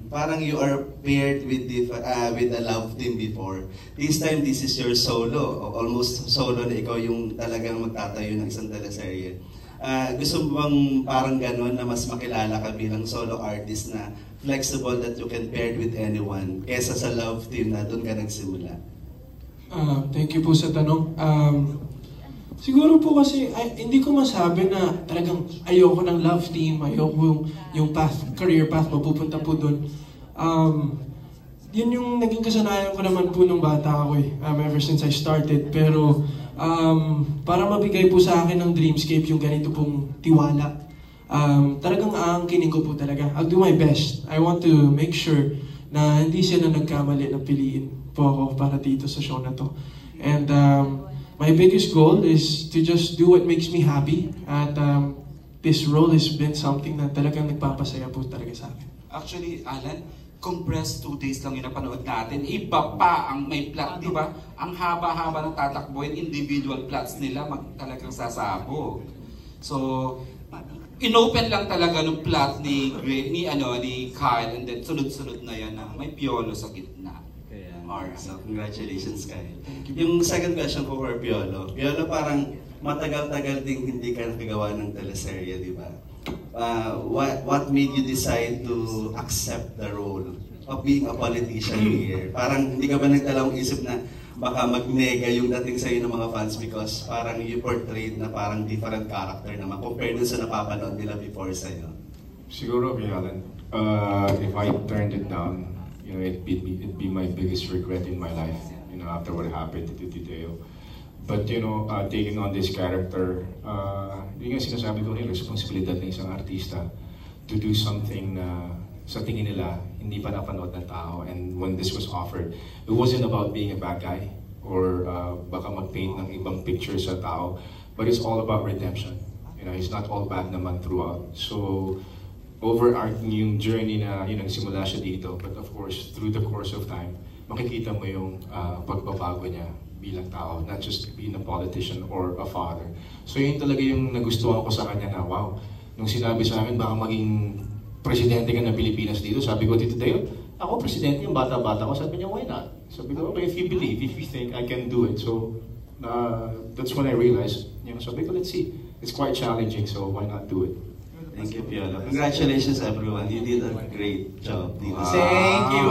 Parang you are paired with a love team before. This time, this is your solo. Almost solo na ikaw yung talagang magtatayo ng isang teleserye. Gusto mo bang parang ganun na mas makilala ka bilang solo artist na flexible that you can pair with anyone kesa sa love team na doon ka nagsimula? Thank you po sa tanong. Siguro po kasi hindi ko masabi na talagang ayoko ng love team, ayoko yung career path, mapupunta po doon. Yun yung naging kasanayan ko naman po nung bata ako ever since I started. Pero para mabigay po sa akin ng Dreamscape yung ganito pong tiwala, talagang aangkinin ko po talaga. I'll do my best. I want to make sure na hindi sila nagkamali na piliin po ako para dito sa show na to. And my biggest goal is to just do what makes me happy. At this role has been something na talagang nagpapasaya po talaga sa akin. Actually, Alan, compressed 2 days lang yung napanood natin. Iba pa ang may plot, di ba? Ang haba-haba ng tatakbo, yung individual plots nila talagang sasabog. So, inopen lang talaga ng plot ni Kyle, and then sunod-sunod na yan na may Piolo sa gitna. So, congratulations, Kyle. Yung second question ko for Piolo. Piolo, parang matagal-tagal ding hindi ka nakagawa ng teleserye, di ba? What made you decide to accept the role of being a politician here? Parang hindi ka ba nagdalawang isip na baka magnega yung dating sa'yo ng mga fans because parang you portrayed na parang different character naman compared dun sa napapanood nila before sa'yo? Siguro, Alan, if I turned it down, it'd be my biggest regret in my life, after what happened to Titeo. But, taking on this character, yun nga sinasabi ko rin, responsibilidad ng isang artista to do something na sa tingin nila, hindi pa napanood ng tao. And when this was offered, it wasn't about being a bad guy or baka mag-paint ng ibang picture sa tao, but it's all about redemption. It's not all bad naman throughout. So, overarching yung journey na nagsimula siya dito, but of course, through the course of time, makikita mo yung pagbabago niya bilang tao, not just being a politician or a father. So yun talaga yung nagustuhan ko sa kanya na, wow, nung sinabi sa akin, baka maging presidente ka ng Pilipinas dito, sabi ko, Tito Teo, ako presidente yung bata-bata ko, sabi niya, why not? Sabi ko, okay, if you believe, if you think I can do it. So that's when I realized, sabi ko, let's see, it's quite challenging, so why not do it? Thank you, Piolo. Congratulations, everyone. You did a great job. Thank you,